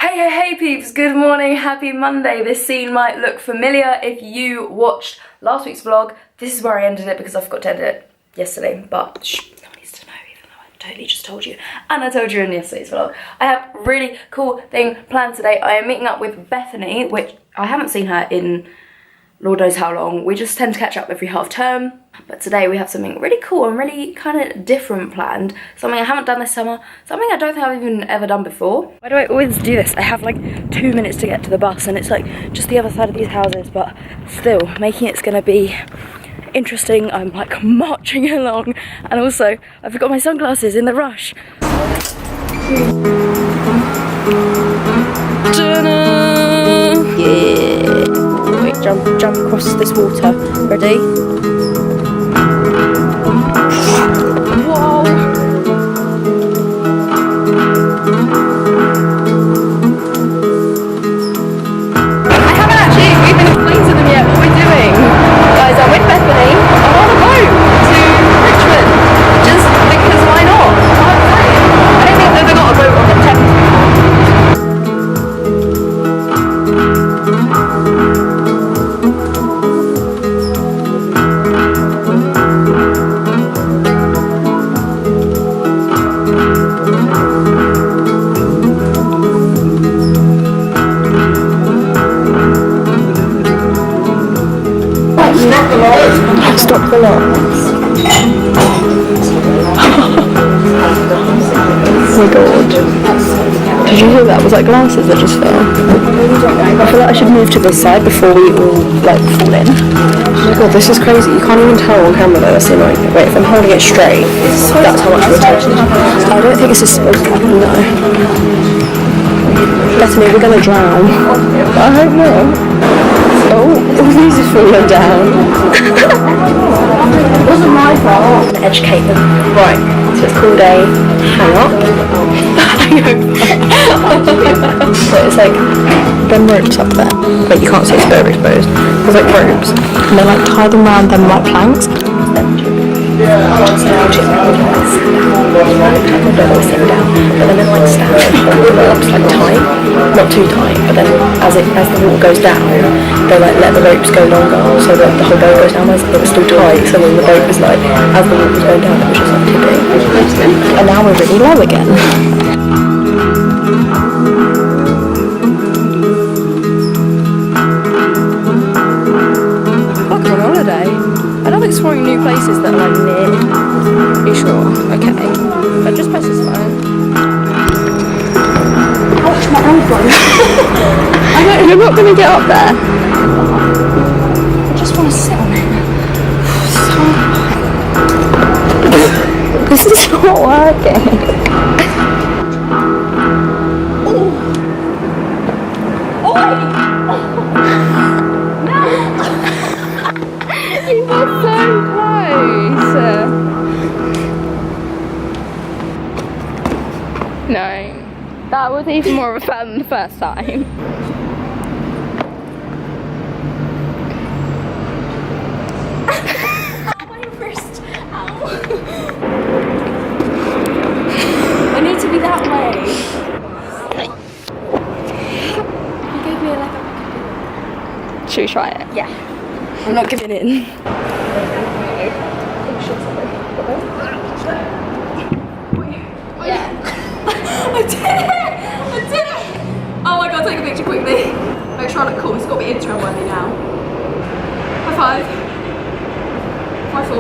Hey peeps, good morning, happy Monday. This scene might look familiar if you watched last week's vlog. This is where I ended it because I forgot to end it yesterday, but shh, no one needs to know even though I totally just told you. And I told you in yesterday's vlog. I have a really cool thing planned today. I am meeting up with Bethany, which I haven't seen her in Lord knows how long. We just tend to catch up every half term. But today we have something really cool and really kind of different planned. Something I haven't done this summer. Something I don't think I've even ever done before. Why do I always do this? I have like 2 minutes to get to the bus and it's like just the other side of these houses. But still, making it's gonna be interesting. I'm like marching along. And also, I forgot my sunglasses in the rush. Yeah. Wait, jump across this water. Ready? Whoa! I haven't actually even explained to them yet what we're doing. Guys, I'm with Bethany. I'm on a boat to Richmond. Just because why not? I don't think they've ever got a boat on the Thames before. Stop the lights. Oh my god. Did you hear that? Was that glasses that just fell? I feel like I should move to this side before we all like fall in. Oh my god, this is crazy. You can't even tell on camera that that's annoying. Wait, if I'm holding it straight, that's how much rotation. I don't think this is supposed to happen, no. Bethany, we're gonna drown. I hope not. Oh, these are falling down. It wasn't my fault. I'm gonna educate them. Right, so it's called a hang up. So it's like them ropes up there. Wait, you can't see it's very exposed. There's like ropes. And they like tie them around them like planks. But then they like stand and the ropes like tight, not too tight, but then as the water goes down, they like let the ropes go longer so that the whole boat goes down, but it was still tight, so then the boat was like, as the water was going down, it was just like tipping. And now we're really low again. Fuck, we're on holiday. I love exploring new places that are like near. Are you sure? Okay. But just press this phone. Ouch, my elbow. You're not going to get up there. I just want to sit on it. This is not working. You were so close. No, that was even more of a fun than the first time. My wrist. Ow. I need to be that way. You gave me a leg up. Should we try it? Yeah. I'm not giving in. Yeah. I did it! Oh my god, take a picture quickly. Make sure I look cool, it's got to be Instagram worthy now. High five. 5-4.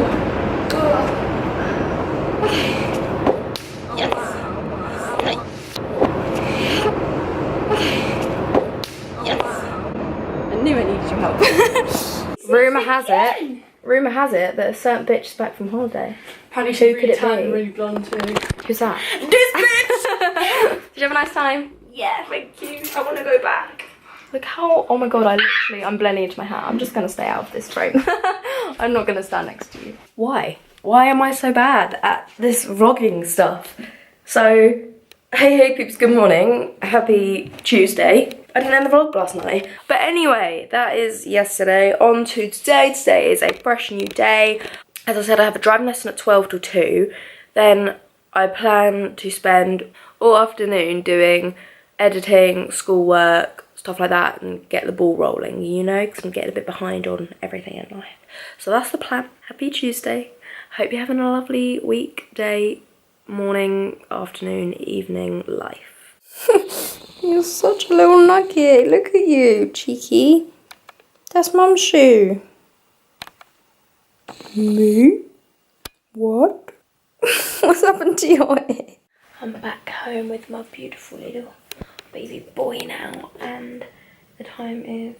Okay. Yes. Okay. Yes. I knew I needed your help. Rumour has it that a certain bitch is back from holiday. Apparently Who she's could really it tan be? and really blonde too. Who's that? This bitch! Did you have a nice time? Yeah, thank you. I want to go back. Look how, oh my god, I'm blending into my hat. I'm just gonna stay out of this frame. I'm not gonna stand next to you. Why? Why am I so bad at this vlogging stuff? So, hey peeps, good morning. Happy Tuesday. I didn't end the vlog last night. But anyway, that is yesterday. On to today. Today is a fresh new day. As I said, I have a driving lesson at 12 till 2. Then I plan to spend all afternoon doing editing, schoolwork, stuff like that, and get the ball rolling, you know, because I'm getting a bit behind on everything in life. So that's the plan. Happy Tuesday. Hope you're having a lovely week, day, morning, afternoon, evening life. You're such a little nugget. Look at you, cheeky. That's Mum's shoe. Me? What? What's happened to your hair? I'm back home with my beautiful little baby boy now, and the time is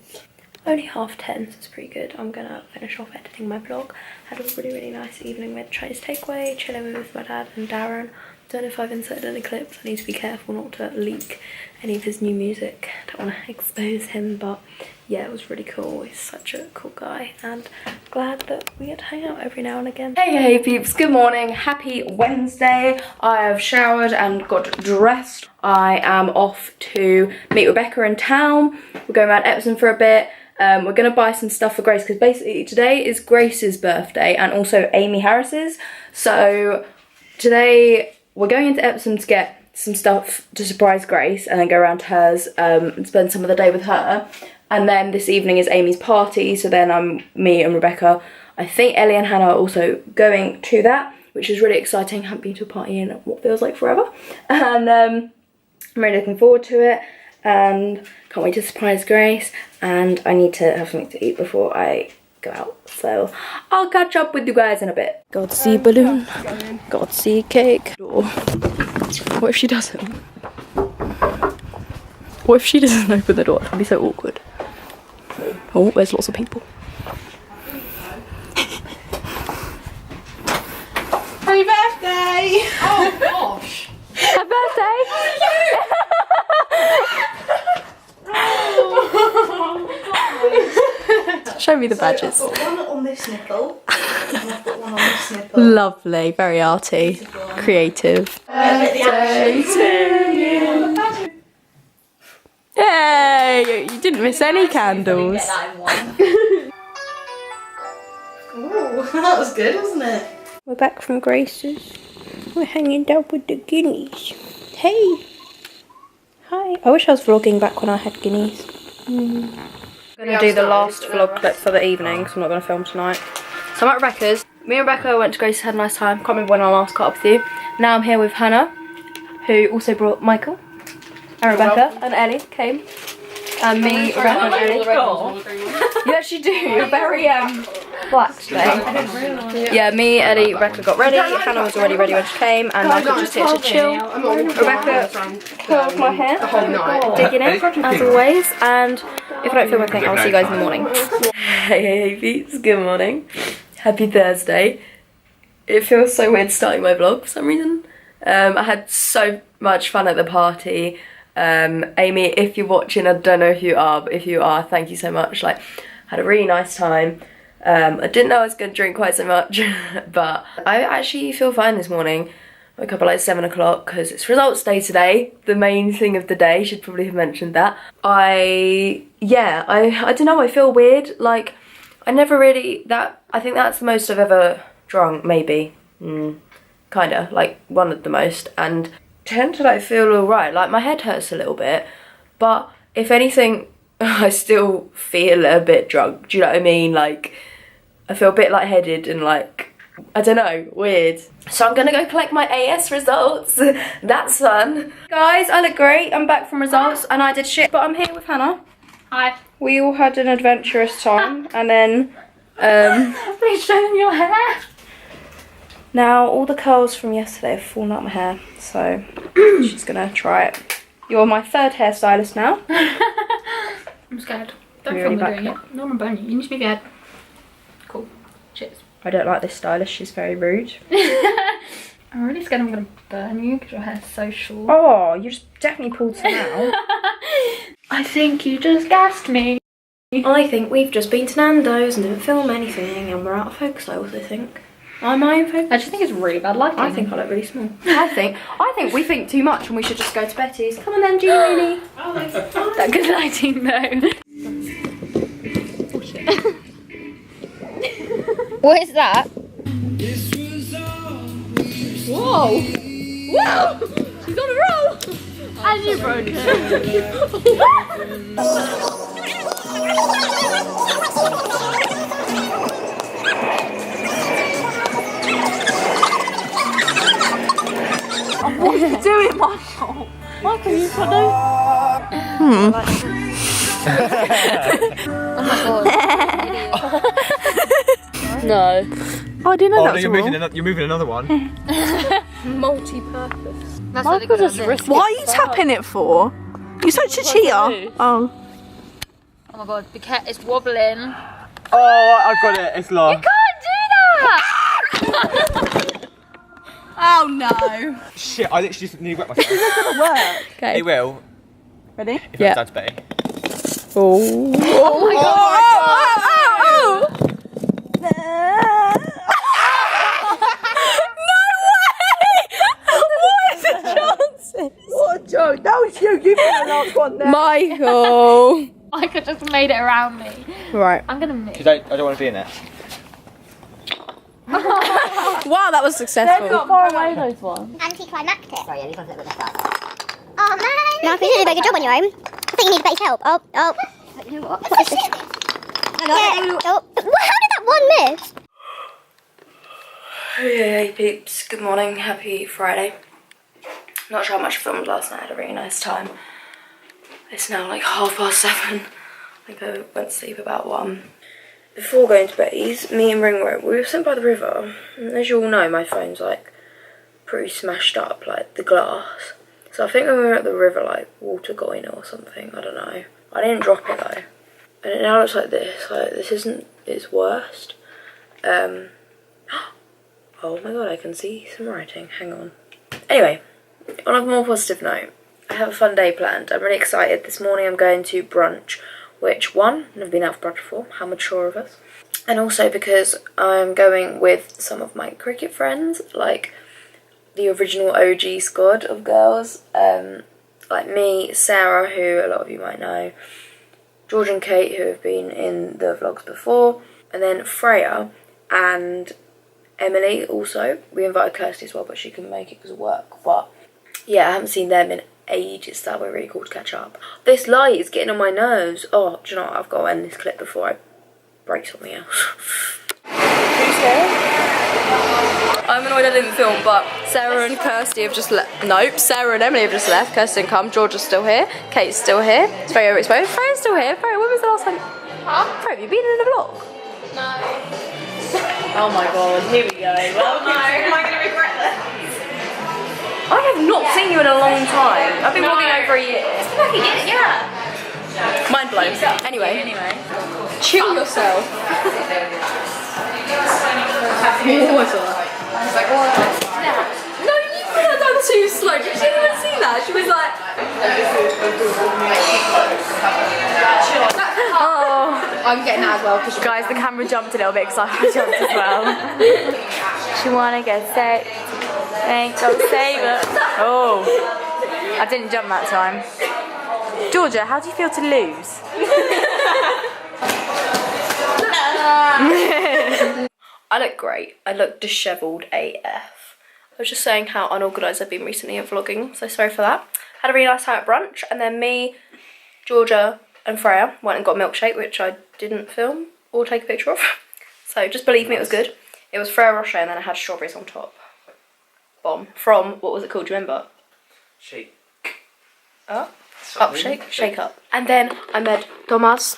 only 10:30, so it's pretty good. I'm gonna finish off editing my vlog. Had a really nice evening with Chinese takeaway, chilling with my dad and Darren. Don't know if I've inserted any clips. I need to be careful not to leak any of his new music. Don't want to expose him, but yeah, it was really cool. He's such a cool guy, and glad that we get to hang out every now and again. Hey peeps, good morning, happy Wednesday. I have showered and got dressed. I am off to meet Rebecca in town. We're going around Epsom for a bit. We're gonna buy some stuff for Grace, because basically today is Grace's birthday and also Amy Harris's. So today we're going into Epsom to get some stuff to surprise Grace and then go around to hers and spend some of the day with her. And then this evening is Amy's party, so then me and Rebecca, I think Ellie and Hannah are also going to that, which is really exciting. Haven't been to a party in what feels like forever. And I'm really looking forward to it, and can't wait to surprise Grace. And I need to have something to eat before I go out, so I'll catch up with you guys in a bit. Got to see a balloon, got to see a cake. What if she doesn't? What if she doesn't open the door? That'd be so awkward. Oh, there's lots of people. Happy birthday! Oh gosh! Happy birthday! Show me the badges. I've got one on this nipple, and I've got one on this nipple. Lovely, very arty, creative. Birthday to you! Yay! You didn't miss any candles. Ooh, that was good, wasn't it? We're back from Grace's. We're hanging out with the guineas. Hey! Hi. I wish I was vlogging back when I had guineas. I'm going to do the last vlog clip for the evening, because I'm not going to film tonight. So I'm at Rebecca's. Me and Rebecca went to Grace's, had a nice time. Can't remember when I last caught up with you. Now I'm here with Hannah, who also brought Michael. And Rebecca and Ellie came. And me, Rebecca and Ellie. You actually do. You're very black today. Yeah, me, Ellie, Rebecca got ready. Hannah was already ready when she came, and Michael just here to chill. Rebecca curled my hair, digging it as always. And if I don't film anything, I'll see you guys in the morning. Hey peeps, good morning. Happy Thursday. It feels so weird starting my vlog for some reason. I had so much fun at the party. Amy, if you're watching, I don't know if you are, but if you are, thank you so much. Like, had a really nice time. I didn't know I was going to drink quite so much, but I actually feel fine this morning. I woke up at like 7 o'clock because it's results day today, the main thing of the day. Should probably have mentioned that. I don't know, I feel weird. Like, I never really, I think that's the most I've ever drunk, maybe. Kinda, like one of the most, and tend to like feel alright. Like, my head hurts a little bit, but if anything, I still feel a bit drunk. Do you know what I mean? Like, I feel a bit lightheaded and like, I don't know, weird. So I'm gonna go collect my AS results. That's fun. Guys, I look great. I'm back from results and I did shit, but I'm here with Hannah. Hi. We all had an adventurous time, and then Please show them your hair. now all the curls from yesterday have fallen out my hair, so she's gonna try it. You're my third hairstylist now. I'm scared. Don't Really film me doing back it. No one burn you. You need to move your head. Cool. Cheers. I don't like this stylist, she's very rude. I'm really scared I'm gonna burn you because your hair's so short. Oh, you just definitely pulled some out. I think you just gassed me. I think we've just been to Nando's and didn't film anything, and we're out of focus, I also think. Am I in focus? I just think it's really bad lighting. I think I look really small. I think we think too much and we should just go to Betty's. Come on then, Jeannie. Oh, that's fine. That good lighting though. Oh shit. What is that? Whoa! Whoa! She's on a roll! And you broke it. What are you doing, Michael? Michael, you put those. Oh my god. No. Oh, I didn't know that no, was you're moving another one. Multi-purpose. That's Michael just risked it. Why are you tapping it for? You're such a cheater. Oh. Oh my god, the cat is wobbling. Oh, I've got it. It's long. You can't do that! Oh no. Shit, I literally just need to wet myself. It's gonna work. It will. Ready? If yeah. Dad's Betty. Oh. Oh my god! What a joke! That was you. You got the last one there. Michael. Michael just made it around me. Right. I'm gonna move. Because I don't want to be in it. Wow, that was successful. How far away those ones? Anticlimactic. Sorry, yeah, these ones a little bit messed up. Oh man! No, I think you did a very good job on your own. I think you need Betty's help. Oh. You know what? What is this? Yeah. Oh. How did that one miss? Hey peeps, good morning, happy Friday. Not sure how much I filmed last night, I had a really nice time. It's now like 7:30. I think I went to sleep about 1. Before going to Betty's, me and Ringo, we were sitting by the river. And as you all know, my phone's like pretty smashed up, like the glass. So I think when we were at the river, like water got in or something, I don't know. I didn't drop it though. And it now looks like this isn't its worst. Oh my god, I can see some writing, hang on. Anyway, on a more positive note, I have a fun day planned. I'm really excited. This morning I'm going to brunch, which one, I've never been out for brunch before, how mature of us. And also because I'm going with some of my cricket friends, like the original OG squad of girls. Like me, Sarah, who a lot of you might know, George and Kate, who have been in the vlogs before, and then Freya and Emily also. We invited Kirsty as well, but she couldn't make it because of work. But yeah, I haven't seen them in ages. That would be really cool to catch up. This light is getting on my nerves. Oh, do you know what? I've got to end this clip before I break something else. Who's here? I'm annoyed I didn't film, but Sarah and Kirsty have just left. Nope, Sarah and Emily have just left. Kirsty didn't come. George is still here. Kate's still here. It's very overexposed. Freya's still here. Freya, when was the last time? Huh? Freya, have you been in a vlog? No. Oh my god, here we go. Well, no, am I going to regret this? I have not seen you in a long time. I've been vlogging over a year. It's been like a year, yeah. Mind blown. Anyway. Chill yourself. No, you put her down too slow. Did you even see that? She was like... Oh, I'm getting that as well. guys, the camera jumped a little bit because I jumped as well. She wanna get sick. Ain't gonna save it. Oh, I didn't jump that time. Georgia, how do you feel to lose? I look great. I look dishevelled AF. I was just saying how unorganised I've been recently at vlogging, so sorry for that. Had a really nice time at brunch, and then me, Georgia and Freya went and got a milkshake, which I didn't film or take a picture of. So just believe me, it was good. It was Ferrero Rocher, and then I had strawberries on top. Bomb. From, what was it called, do you remember? Shake. Up? Up, shake up. And then I met Thomas.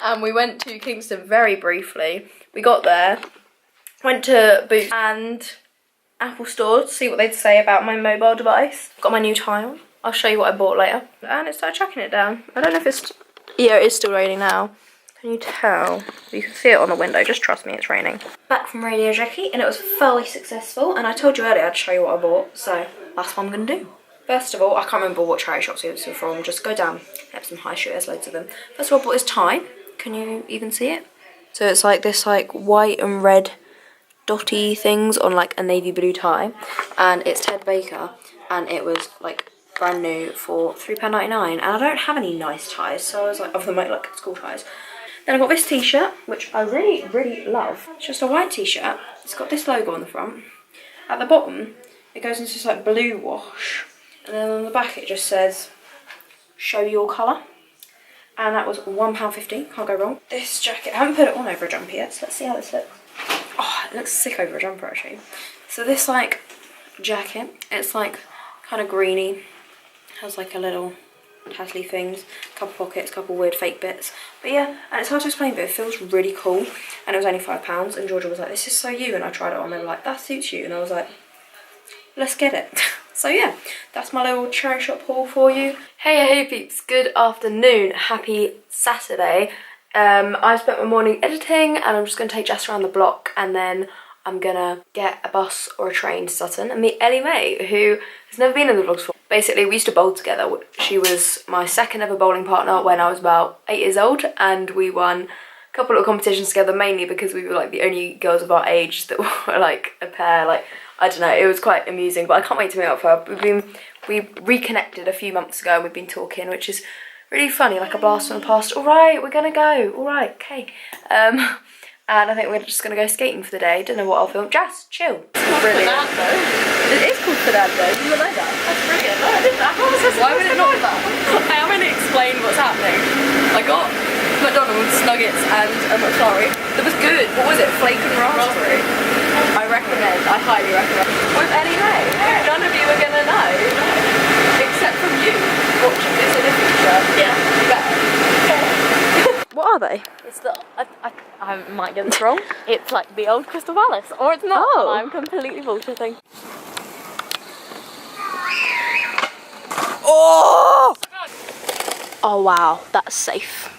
And we went to Kingston very briefly. We got there, went to Boots and Apple Store to see what they'd say about my mobile device. Got my new tie on. I'll show you what I bought later. And it started chucking it down. I don't know if it's... Yeah, it is still raining now. Can you tell? You can see it on the window, just trust me, it's raining. Back from Radio Jackie, and it was fairly successful. And I told you earlier I'd show you what I bought, so that's what I'm going to do. First of all, I can't remember what charity shops it was from. Just go down, have some high street, there's loads of them. First of all, I bought this tie. Can you even see it? So it's like this like white and red dotty things on like a navy blue tie. And it's Ted Baker, and it was like brand new for £3.99. And I don't have any nice ties, so I was like, other than my like school ties. Then I got this t-shirt, which I really, really love. It's just a white t-shirt. It's got this logo on the front. At the bottom, it goes into this like blue wash. And then on the back it just says, show your colour. And that was £1.50, can't go wrong. This jacket, I haven't put it on over a jumper yet, so let's see how this looks. Oh, it looks sick over a jumper actually. So this like jacket, it's like kind of greeny, has like a little tassely things, a couple pockets, a couple weird fake bits. But yeah, and it's hard to explain, but it feels really cool. And it was only £5, and Georgia was like, this is so you, and I tried it on, and they were like, that suits you, and I was like, let's get it. So yeah, that's my little cherry shop haul for you. Hey peeps, good afternoon, happy Saturday. I've spent my morning editing and I'm just going to take Jess around the block, and then I'm going to get a bus or a train to Sutton and meet Ellie Mae, who has never been in the vlogs before. Basically, we used to bowl together. She was my second ever bowling partner when I was about 8 years old, and we won a couple of competitions together, mainly because we were like the only girls of our age that were like a pair. Like, I don't know, it was quite amusing, but I can't wait to meet up with her. We reconnected a few months ago and we've been talking, which is really funny, like a blast from the past. All right, we're gonna go. All right, okay. And I think we're just gonna go skating for the day. Don't know what I'll film. Jess, chill. Brilliant. It is called Fernando. You know that? That's brilliant. No, I didn't. Why would it not that? I am gonna explain what's happening. I got McDonald's nuggets and a McFlurry. That was good. What was it? Flake and raspberry. I recommend. I highly recommend. With Ellie Mae. None of you are gonna know, except from you watching this in the future. Yeah. You better. What are they? It's the I might get this wrong. It's like the old Crystal Palace, or it's not. Oh. I'm completely bullshitting. Oh! Oh wow, that's safe.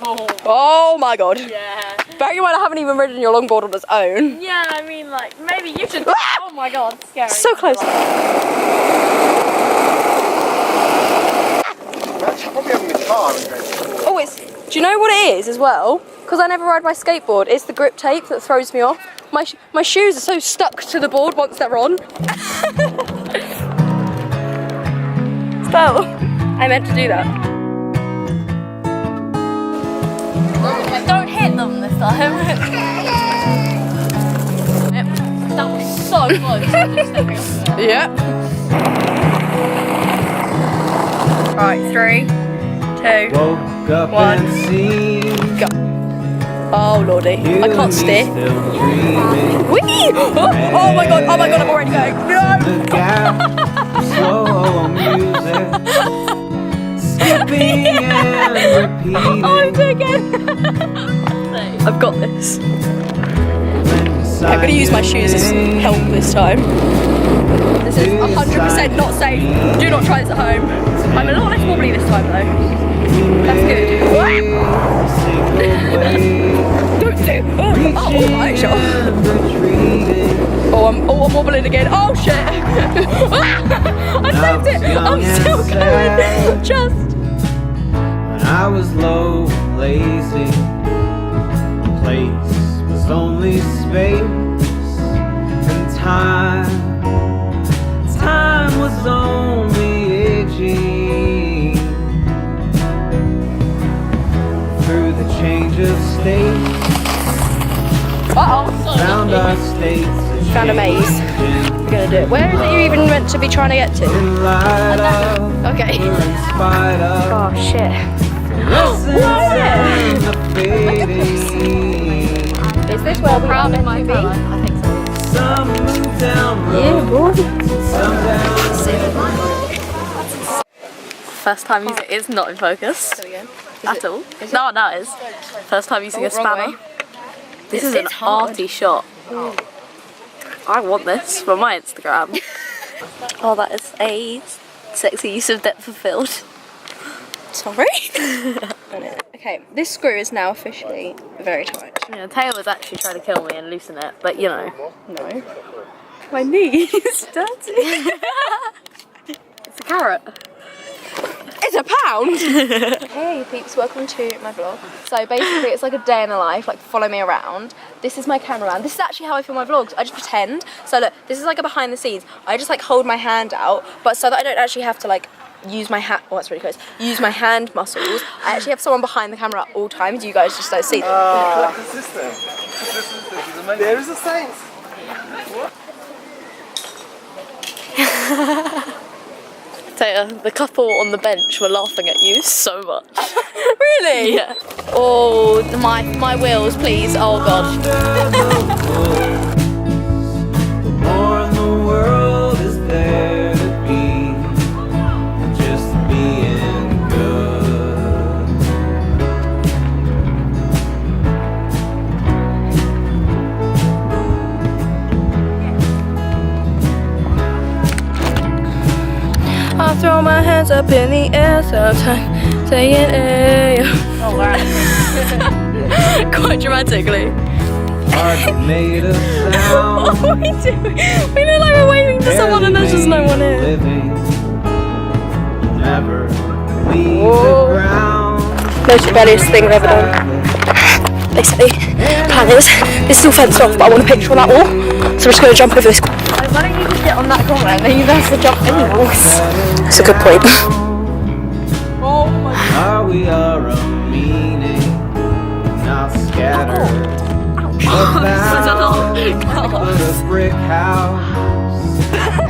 Oh my god. Yeah. Bearing in mind I haven't even ridden your longboard on its own. Yeah, I mean, like maybe you should. Oh my god, scary. So close. Oh, it's. Do you know what it is as well? Because I never ride my skateboard. It's the grip tape that throws me off. My shoes are so stuck to the board once they're on. So, I meant to do that. Don't hit them this time. That was so close. Yep. Right, 3, 2, Woke up 1, and seen go. Oh lordy, I can't steer. Whee! Oh my god, I'm already going. The gap, slow music, skipping and repeating. Oh, I'm doing it. I've got this. I'm going to use my shoes as help this time. This is 100% not safe. Do not try this at home. I'm a lot less wobbly this time though. That's good. Don't do. Oh my shot. Oh, I'm wobbling again. Oh shit. I saved it. I'm still going. Just. When I was low, lazy, the place was only space and time. Time was only aging through the change of state. Found our states. Found a maze. We're gonna do it. Where is it you even meant to be trying to get to? Okay. Oh shit. Is this where we are meant to be? I think so. Some move down Yeah, boy. some down. First time using it's not in focus at all. No, no, it is. First time using a spanner. This is an arty shot. I want this for my Instagram. Oh, that is a sexy use of depth of field. Sorry? Okay, this screw is now officially very tight. Yeah, Taylor was actually trying to kill me and loosen it, but you know. No. My knee is dirty. It's a carrot. It's a pound! Hey peeps, welcome to my vlog. So basically it's like a day in the life, like follow me around. This is my cameraman. This is actually how I film my vlogs. I just pretend. So look, this is like a behind the scenes. I just like hold my hand out, but so that I don't actually have to like use my hand, oh that's really close, use my hand muscles. I actually have someone behind the camera at all times. You guys just don't see them. There is a science. Taylor, the couple on the bench were laughing at you so much. Really? Yeah. Oh, my wheels, please. Oh god. More in the world is there to be than just being good. I throw my hands up in the air sometimes, saying hey. Oh wow. Quite dramatically. Heart made of sound. What are we doing? We look like we're waving to someone and there's just no one here. Living never leave the ground. Most rebellious thing I've ever done. Basically, plan is, this is all fenced off, but I want a picture on that wall, so we're just going to jump over this. Why don't you just get on that corner and then you have to jump in the walls? That's a good point. Oh my god. Are we are a meaning, not scattered. About a brick house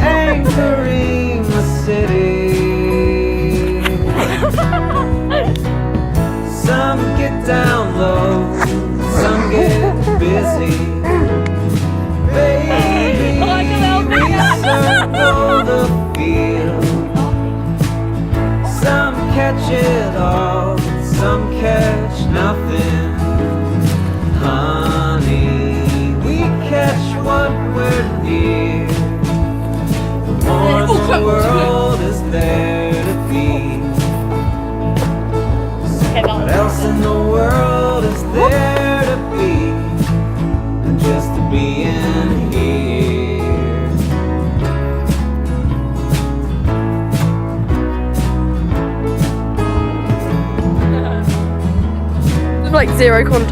anchoring the city. Some get down low, some get busy. Baby, we circle the field. Some catch it all, some catch nothing. Honey, we catch what we're near. More the world is there to be. What else in the world is there to be than just to be in here? Like zero content.